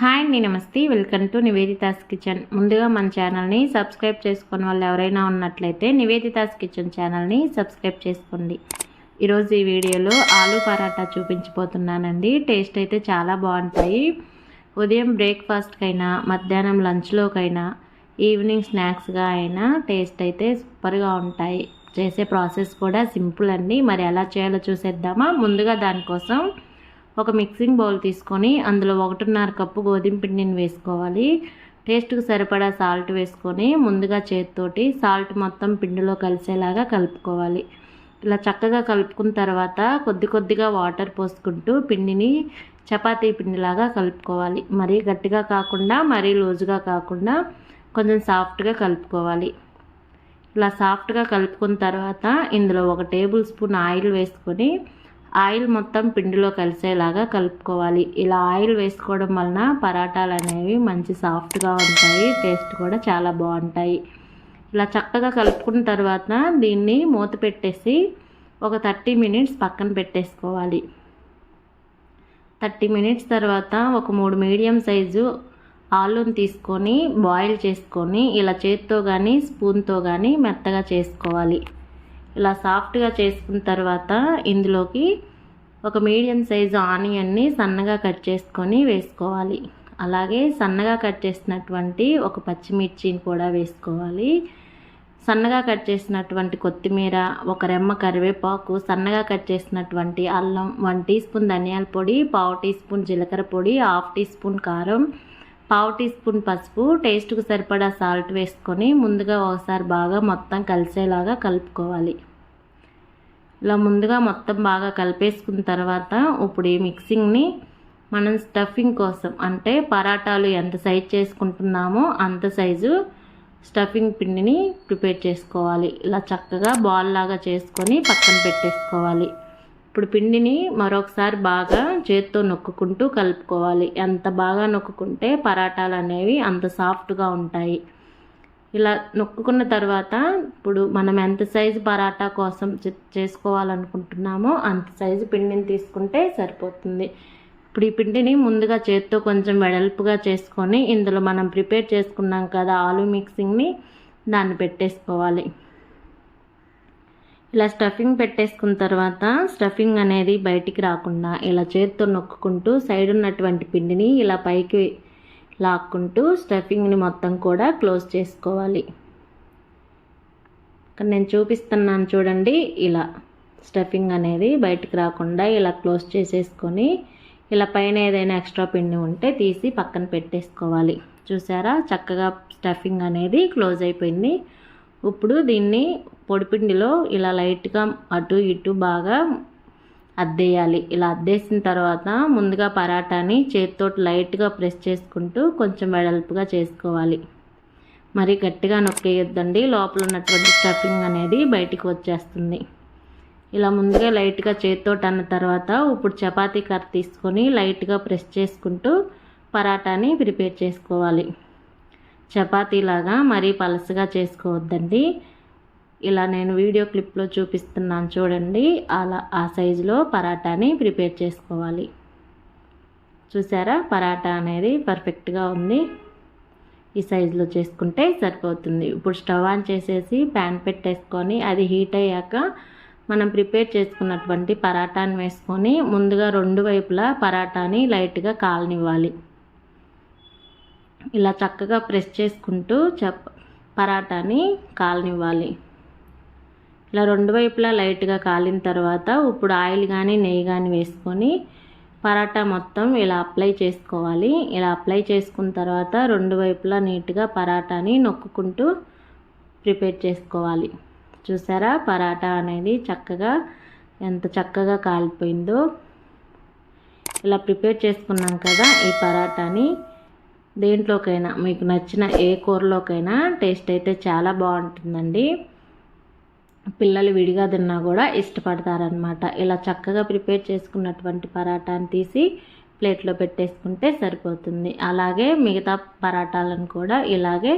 Hi అండి, నమస్తే. Welcome to Nivedita's kitchen. ముందుగా మన ఛానల్ని సబ్స్క్రైబ్ చేసుకున్న వాళ్ళు ఎవరైనా ఉన్నట్లయితే నివేదితాస్ కిచెన్ ఛానల్ని సబ్స్క్రైబ్ చేసుకోండి. ఈరోజు ఈ వీడియోలో ఆలూ పరాటా చూపించబోతున్నానండి. టేస్ట్ అయితే చాలా బాగుంటాయి. ఉదయం బ్రేక్ఫాస్ట్కైనా, మధ్యాహ్నం లంచ్లోకైనా, ఈవినింగ్ స్నాక్స్గా అయినా టేస్ట్ అయితే సూపర్గా ఉంటాయి. చేసే ప్రాసెస్ కూడా సింపుల్ అండి. మరి ఎలా చేయాలో చూసేద్దామా? ముందుగా దానికోసం ఒక మిక్సింగ్ బౌల్ తీసుకొని అందులో 1.5 కప్పు గోధుమ పిండిని వేసుకోవాలి. టేస్ట్కి సరిపడా సాల్ట్ వేసుకొని ముందుగా చేతితోటి సాల్ట్ మొత్తం పిండిలో కలిసేలాగా కలుపుకోవాలి. ఇలా చక్కగా కలుపుకున్న తర్వాత కొద్ది కొద్దిగా వాటర్ పోసుకుంటూ పిండిని చపాతీ పిండిలాగా కలుపుకోవాలి. మరీ గట్టిగా కాకుండా మరీ లూజుగా కాకుండా కొంచెం సాఫ్ట్గా కలుపుకోవాలి. ఇలా సాఫ్ట్గా కలుపుకున్న తర్వాత ఇందులో 1 టేబుల్ స్పూన్ ఆయిల్ వేసుకొని ఆయిల్ మొత్తం పిండిలో కలిసేలాగా కలుపుకోవాలి. ఇలా ఆయిల్ వేసుకోవడం వలన పరాటాలు అనేవి మంచి సాఫ్ట్గా ఉంటాయి, టేస్ట్ కూడా చాలా బాగుంటాయి. ఇలా చక్కగా కలుపుకున్న తర్వాత దీన్ని మూత పెట్టేసి ఒక 30 మినిట్స్ పక్కన పెట్టేసుకోవాలి. 30 మినిట్స్ తర్వాత ఒక 3 మీడియం సైజు ఆలూని తీసుకొని బాయిల్ చేసుకొని ఇలా చేత్తో కానీ స్పూన్తో కానీ మెత్తగా చేసుకోవాలి. ఇలా సాఫ్ట్గా చేసుకున్న తర్వాత ఇందులోకి ఒక మీడియం సైజు ఆనియన్ని సన్నగా కట్ చేసుకొని వేసుకోవాలి. అలాగే సన్నగా కట్ చేసినటువంటి ఒక పచ్చిమిర్చిని కూడా వేసుకోవాలి. సన్నగా కట్ చేసినటువంటి కొత్తిమీర, ఒక రెమ్మ కరివేపాకు, సన్నగా కట్ చేసినటువంటి అల్లం, 1 టీ స్పూన్ ధనియాల పొడి, 1/2 టీ స్పూన్ జీలకర్ర పొడి, 1/2 టీ స్పూన్ కారం, 1/2 టీ స్పూన్ పసుపు, టేస్ట్కి సరిపడా సాల్ట్ వేసుకొని ముందుగా ఒకసారి బాగా మొత్తం కలిసేలాగా కలుపుకోవాలి. ఇలా ముందుగా మొత్తం బాగా కలిపేసుకున్న తర్వాత ఇప్పుడు ఈ మిక్సింగ్ని మనం స్టఫింగ్ కోసం, అంటే పరాటాలు ఎంత సైజు చేసుకుంటున్నామో అంత సైజు స్టఫింగ్ పిండిని ప్రిపేర్ చేసుకోవాలి. ఇలా చక్కగా బాల్ లాగా చేసుకొని పక్కన పెట్టేసుకోవాలి. ఇప్పుడు పిండిని మరొకసారి బాగా చేత్తో నొక్కుకుంటూ కలుపుకోవాలి. ఎంత బాగా నొక్కుంటే పరాటాలు అనేవి అంత సాఫ్ట్గా ఉంటాయి. ఇలా నొక్కున్న తర్వాత ఇప్పుడు మనం ఎంత సైజు పరాటా కోసం చేసుకోవాలనుకుంటున్నామో అంత సైజు పిండిని తీసుకుంటే సరిపోతుంది. ఇప్పుడు ఈ పిండిని ముందుగా చేత్తో కొంచెం వెడల్పుగా చేసుకొని ఇందులో మనం ప్రిపేర్ చేసుకున్నాం కదా ఆలూ మిక్సింగ్ని, దాన్ని పెట్టేసుకోవాలి. ఇలా స్టఫింగ్ పెట్టేసుకున్న తర్వాత స్టఫింగ్ అనేది బయటికి రాకుండా ఇలా చేత్తో నొక్కుంటూ సైడ్ ఉన్నటువంటి పిండిని ఇలా పైకి లాక్కుంటూ స్టఫింగ్ని మొత్తం కూడా క్లోజ్ చేసుకోవాలి. ఇక్కడ నేను చూపిస్తున్నాను చూడండి. ఇలా స్టఫింగ్ అనేది బయటికి రాకుండా ఇలా క్లోజ్ చేసేసుకొని ఇలా పైన ఏదైనా ఎక్స్ట్రా పిండి ఉంటే తీసి పక్కన పెట్టేసుకోవాలి. చూసారా, చక్కగా స్టఫింగ్ అనేది క్లోజ్ అయిపోయింది. ఇప్పుడు దీన్ని పొడిపిండిలో ఇలా లైట్గా అటు ఇటు బాగా అద్దేయాలి. ఇలా అద్దేసిన తర్వాత ముందుగా పరాటాని చేతితో లైట్గా ప్రెస్ చేసుకుంటూ కొంచెం వెడల్పుగా చేసుకోవాలి. మరి గట్టిగా నొక్కేయొద్దండి, లోపల ఉన్నటువంటి స్టఫింగ్ అనేది బయటికి వచ్చేస్తుంది. ఇలా ముందుగా లైట్గా చేతితో అన్న తర్వాత ఇప్పుడు చపాతీ కర్ర తీసుకొని లైట్గా ప్రెస్ చేసుకుంటూ పరాటాని ప్రిపేర్ చేసుకోవాలి. చపాతీలాగా మరీ పలసగా చేసుకోవద్దండి. ఇలా నేను వీడియో క్లిప్లో చూపిస్తున్నాను చూడండి, అలా ఆ సైజులో పరాటాని ప్రిపేర్ చేసుకోవాలి. చూసారా, పరాటా అనేది పర్ఫెక్ట్గా ఉంది. ఈ సైజులో చేసుకుంటే సరిపోతుంది. ఇప్పుడు స్టవ్ ఆన్ చేసేసి ప్యాన్ పెట్టేసుకొని అది హీట్ అయ్యాక మనం ప్రిపేర్ చేసుకున్నటువంటి పరాటాని వేసుకొని ముందుగా 2 వైపులా పరాటాని లైట్గా కాలనివ్వాలి. ఇలా చక్కగా ప్రెస్ చేసుకుంటూ పరాటాని కాలనివ్వాలి. ఇలా 2 వైపులా లైట్గా కాలిన తర్వాత ఇప్పుడు ఆయిల్ కానీ నెయ్యి కానీ వేసుకొని పరాటా మొత్తం ఇలా అప్లై చేసుకోవాలి. ఇలా అప్లై చేసుకున్న తర్వాత 2 వైపులా నీట్గా పరాటాని నొక్కుంటూ ప్రిపేర్ చేసుకోవాలి. చూసారా, పరాటా అనేది ఎంత చక్కగా కాలిపోయిందో. ఇలా ప్రిపేర్ చేసుకున్నాం కదా, ఈ పరాటాని దేంట్లోకైనా మీకు నచ్చిన ఏ కూరలోకైనా టేస్ట్ అయితే చాలా బాగుంటుందండి. పిల్లలు విడిగా తిన్నా కూడా ఇష్టపడతారనమాట. ఇలా చక్కగా ప్రిపేర్ చేసుకున్నటువంటి పరాటాని తీసి ప్లేట్లో పెట్టేసుకుంటే సరిపోతుంది. అలాగే మిగతా పరాటాలను కూడా ఇలాగే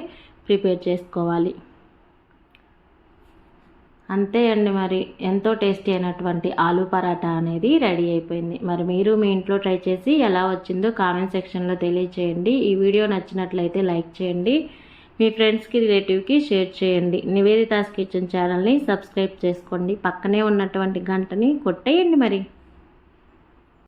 ప్రిపేర్ చేసుకోవాలి. అంతే అండి, మరి ఎంతో టేస్టీ అయినటువంటి ఆలూ పరాటా అనేది రెడీ అయిపోయింది. మరి మీరు మీ ఇంట్లో ట్రై చేసి ఎలా వచ్చిందో కామెంట్ సెక్షన్లో తెలియచేయండి. ఈ వీడియో నచ్చినట్లయితే లైక్ చేయండి, మీ ఫ్రెండ్స్కి రిలేటివ్కి షేర్ చేయండి. నివేదితాస్ కిచెన్ ఛానల్ని సబ్స్క్రైబ్ చేసుకోండి, పక్కనే ఉన్నటువంటి గంటని కొట్టేయండి మరి.